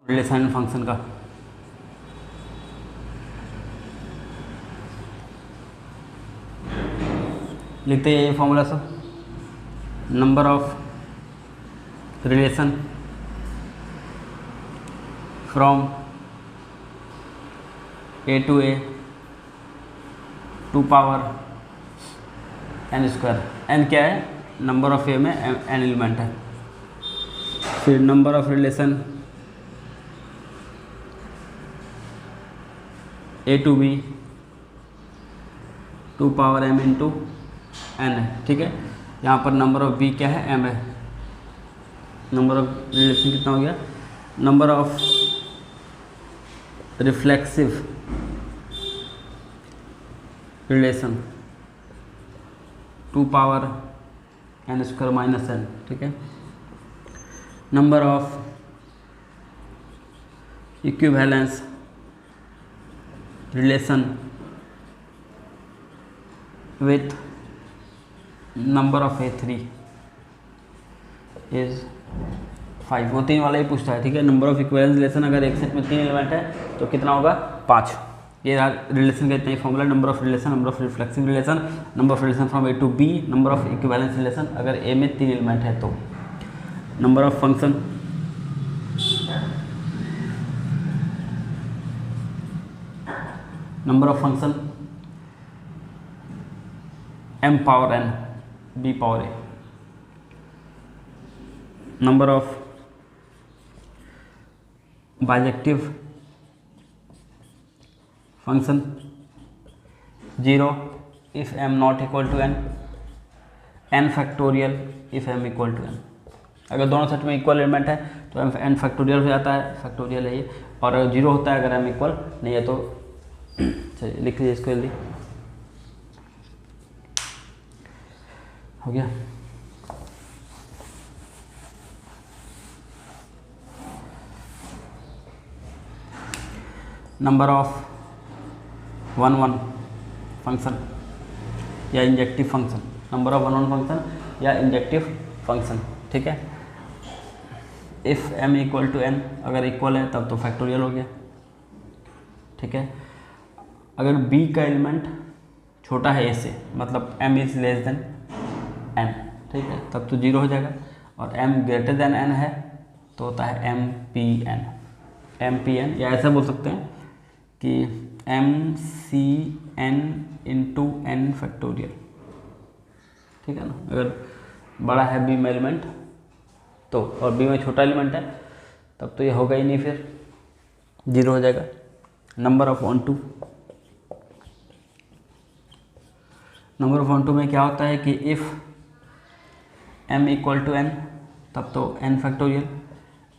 Relation function का। लिखते हैं ये फॉर्मूला सब, number of relation from A to power n square. N क्या है, नंबर ऑफ ए में एन एलिमेंट है। फिर number of relation A to B to power m into n है, ठीक है। यहाँ पर नंबर ऑफ बी क्या है, एम है। नंबर ऑफ रिलेशन कितना हो गया, number of reflexive relation to power n square minus n, ठीक है। Number of equivalence relation with number of A3 is 5। वो 3 वाला ही पूछता है, ठीक है। नंबर ऑफ इक्विवेलेंस रिलेशन, अगर एक सेट में 3 एलिमेंट है तो कितना होगा, 5। ये रिलेशन का इतना ही formula, number of relation, number of reflexive relation, number of relation from A to B, number of equivalence relation अगर A में 3 एलिमेंट है तो। Number of function, number of function m power n b power a। Number of bijective function 0 if m not equal to n, n factorial if m equal to n। अगर दोनों set में equal element है तो n factorial हो जाता है, factorial है ये। और अगर 0 होता है अगर m इक्वल नहीं है तो चलिए लिख लीजिए इसको जल्दी, हो गया। नंबर ऑफ 1 1 फंक्शन या injective function, number of 1 1 function या इंजेक्टिव फंक्शन, ठीक है। If m equal to n, अगर इक्वल है तब तो फैक्टोरियल हो गया, ठीक है। अगर b का एलिमेंट छोटा है a से, मतलब m is less than n, ठीक है, तब तो 0 हो जाएगा। और m ग्रेटर देन n है तो होता है m p n, या ऐसा बोल सकते हैं कि m(c(n) इंटू n फैक्टोरियल, ठीक है ना। अगर बड़ा है b में एलिमेंट तो, और b में छोटा एलिमेंट है तब तो ये होगा ही नहीं, फिर 0 हो जाएगा। नंबर ऑफ 1 2, नंबर ऑफ 1 2 में क्या होता है कि if m equal to n तब तो n factorial,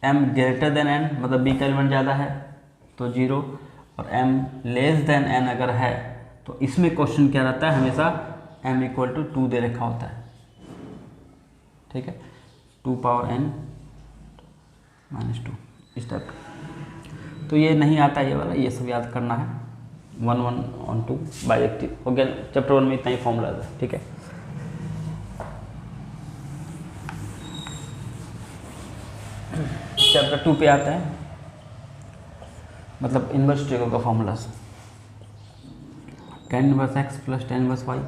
m greater than n मतलब b का एलिमेंट ज़्यादा है तो 0, और m लेस देन n अगर है तो इसमें क्वेश्चन क्या रहता है, हमेशा m इक्वल टू 2 दे रखा होता है, ठीक है, 2 पावर n माइनस 2 इस टाइप का। तो ये नहीं आता ये वाला, ये सब याद करना है। 1 1 on 2 बाइजेक्टिव हो गया। चैप्टर 1 में इतना ही फॉर्मूला है, ठीक है। चैप्टर 2 पे आते हैं, मतलब इन्वर्स ट्रिगो का formula, tan inverse x plus tan inverse y,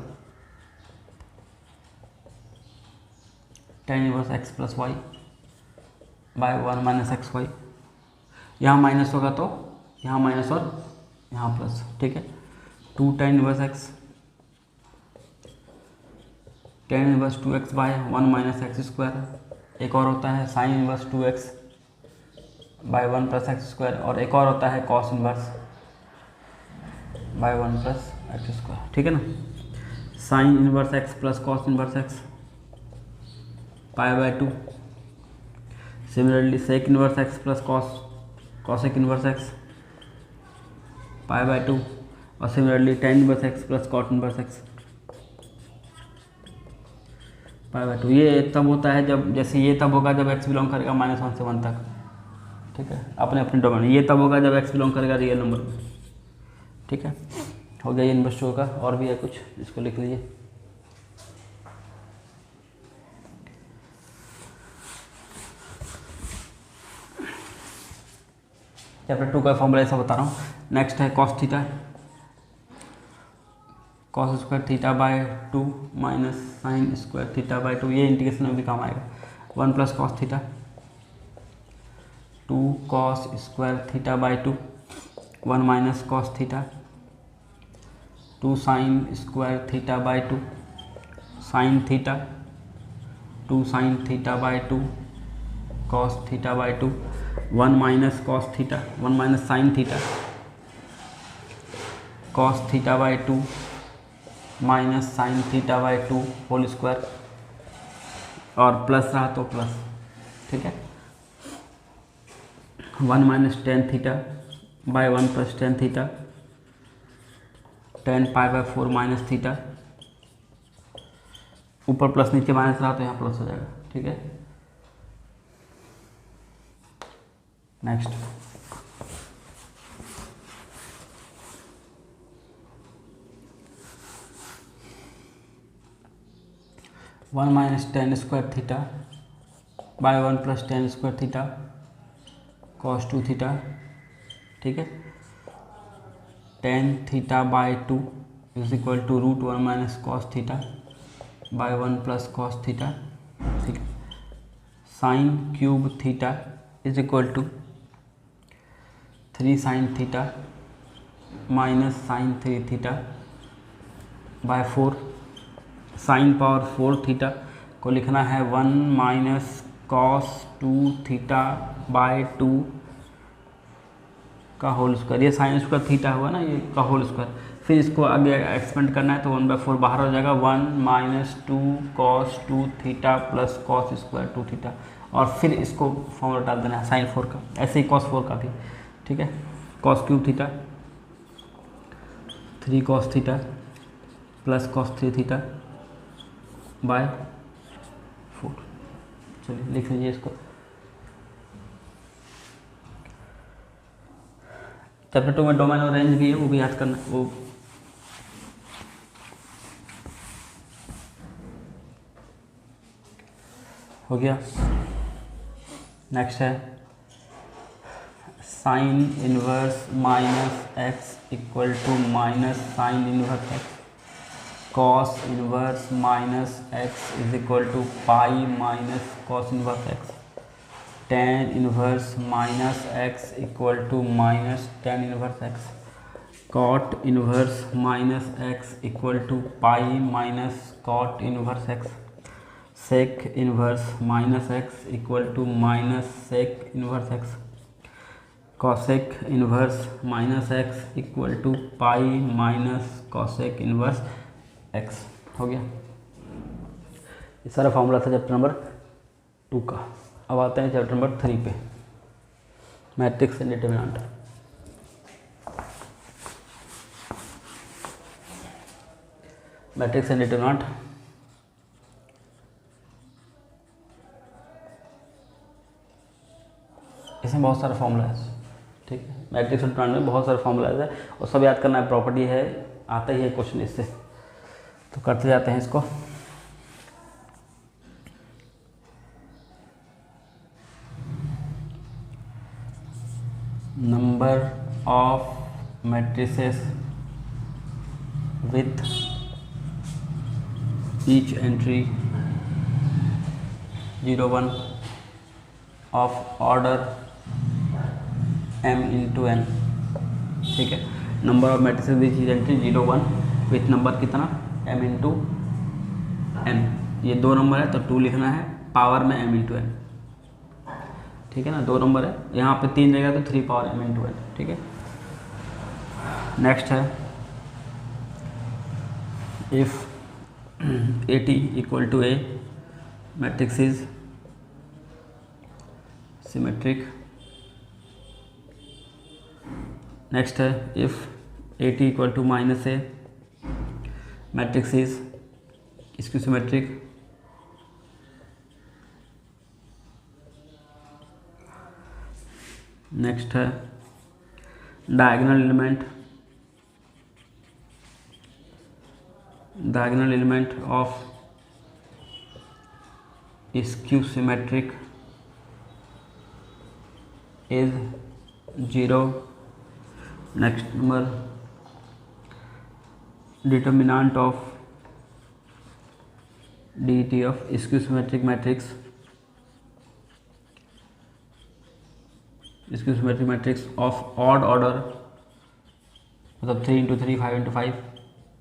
tan inverse x plus y by 1 minus x y. यहाँ माइनस होगा तो यहाँ माइनस और यहाँ प्लस, ठीक है। 2 tan inverse x, tan inverse 2x by 1 minus x square. एक और होता है sine inverse 2x by 1 plus x square, और एक और होता है cos inverse by 1 plus x square, ठीक है ना। Sine inverse x plus cos inverse x pi by 2। Similarly sec inverse x plus cosec inverse x pi by 2, और similarly tan inverse x plus cot inverse x pi by 2। ये तब होता है जब, जैसे ये तब होगा जब x बिलोंग करेगा -1 से 1 तक, ठीक है, अपने अपने डोमेन। ये तब होगा जब x बिलोंग करेगा रियल नंबर में, ठीक है। हो गया ये इन्वर्स होगा। और भी है कुछ, इसको लिख लीजिए। चैप्टर 2 का फॉर्मूला ऐसा बता रहा हूँ। नेक्स्ट है cos theta, cos square theta by 2 minus sine square theta by 2, ये इंटीग्रेशन में भी काम आएगा। 1 plus cos theta 2 cos square theta by 2, 1 minus cos theta 2 sine square theta by 2, sine theta 2 sine theta by 2 cos theta by 2, 1 minus cos theta 1 minus sine theta cos theta by 2 minus sine theta by 2 whole square, और plus रहा तो plus, ठीक है। 1 minus tan theta by 1 plus tan theta, tan pi by 4 minus theta, ऊपर plus नीचे minus रहा तो यहाँ प्लस हो जाएगा, ठीक है। Next 1 minus tan square theta by 1 plus tan square theta cos 2 theta, ठीक है। Tan theta by 2 is equal to root 1 minus cos theta by 1 plus cos theta, ठीक है। Sine cube theta is equal to 3 sine theta minus sine 3 theta by 4, sine power 4 theta को लिखना है 1 minus cos 2 theta by 2 का whole square, ये sine square theta हुआ ना, ये का होल स्क्वायर। फिर इसको आगे एक्सपेंड करना है तो 1/4 बाहर हो जाएगा, 1 minus 2 cos 2 theta plus cos square 2 theta, और फिर इसको फॉर्मूला डाल देना है साइन 4 का, ऐसे ही कॉस 4 का भी, ठीक है। Cos cube theta 3 cos theta plus cos 3 theta by 4, चलिए लिख लीजिए इसको। चैप्टर 2 में डोमेन और रेंज भी है, वो भी याद करना, वो हो गया। नेक्स्ट है sine inverse minus x equal to minus sine inverse x, cos inverse minus x is equal to pi minus cos inverse x, tan inverse minus x equal to minus tan inverse x, cot inverse minus x equal to pi minus cot inverse x, sec inverse minus x equal to minus sec inverse x, cosec inverse minus x equal to pi minus cosec inverse x. हो गया, ये सारा formula था chapter number 2 का। अब आते हैं chapter number 3 पे, matrix and determinant. Matrix and determinant इसमें बहुत सारे फॉर्मूला है, ठीक है। मैट्रिक्स एंड डिटरमिनेंट में बहुत सारे फॉर्मूला है और सब याद करना है, प्रॉपर्टी है, आता ही है क्वेश्चन इससे, तो करते जाते हैं इसको। Number of matrices with each entry 0 1 of order m into n, ठीक है। Number of matrices with each entry 0 1 with number कितना m इंटू n, ये 2 नंबर है तो 2 लिखना है, पावर में m इंटू n, ठीक है ना। 2 नंबर है, यहाँ पे 3 रहेगा तो 3 पावर m इंटू n, ठीक है। नेक्स्ट है if AT equal to A, matrix is symmetric. Next है if AT equal to minus A, matrix is इसकी सिमेट्रिक। नेक्स्ट है diagonal element of skew symmetric is 0. Next number, determinant of DET of skew symmetric matrix. Skew symmetric matrix of odd order, मतलब 3 into 3, 5 into 5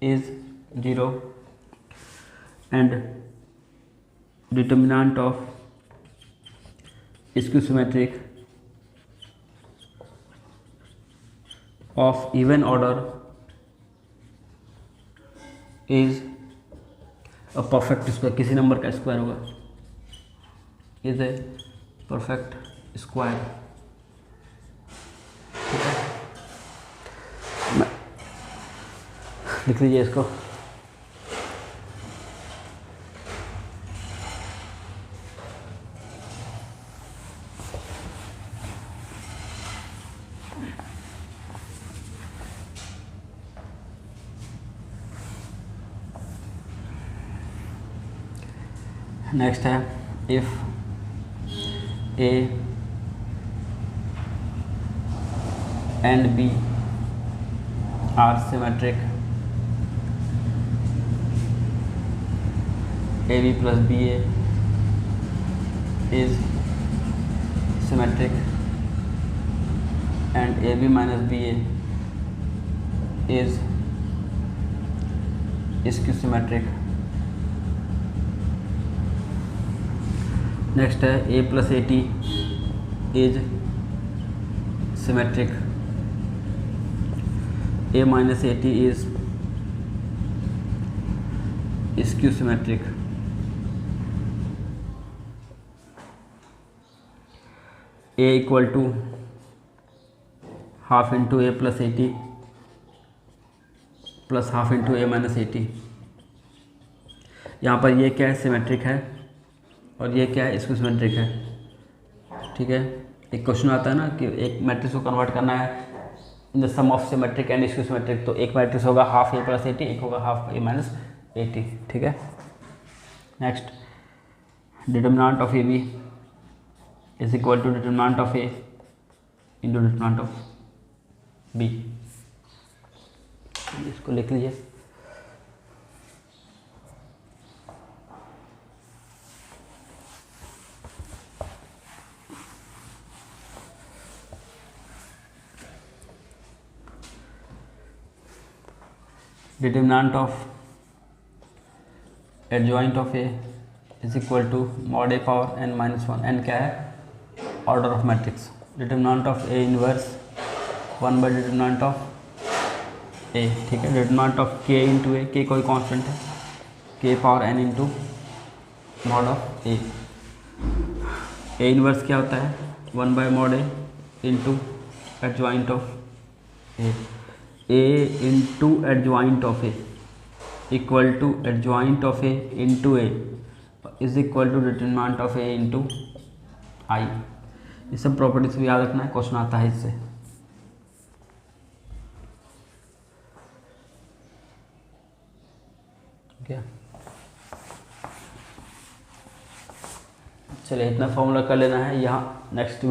is 0. And determinant of skew symmetric of even order is a perfect square. किसी number का square होगा, is a perfect square. ठीक है, लिख लीजिए इसको. Next है, if A and B are symmetric, A B plus B A is symmetric and A B minus B A is skew symmetric. Next है, A plus A T is symmetric, A minus A T is skew symmetric. A equal to half into A plus A T plus half into A minus A T. यहाँ पर ये क्या है, symmetric है, और ये क्या है, इसको सिमेट्रिक है. ठीक है, एक क्वेश्चन आता है ना कि एक मैट्रिक्स को कन्वर्ट करना है in the sum of symmetric and इसको सिमेट्रिक, तो एक मैट्रिक्स होगा half A plus A T, एक होगा half A minus A T. ठीक है. Next, determinant of A B is equal to determinant of A into determinant of B. इसको लिख लीजिए. Determinant of adjoint of A is equal to mod A power n minus 1. n क्या है, order of matrix. Determinant of A inverse 1 by determinant of A. ठीक है, determinant of k into A, K कोई constant है, k power n into mod of A. A inverse क्या होता है, 1 by mod A into adjoint of A. A into adjoint of A equal to adjoint of A into A is equal to determinant of A into I. ये सब properties भी याद रखना है, question आता है इससे. क्या चलिए, इतना फॉर्मूला कर लेना है. यहाँ नेक्स्ट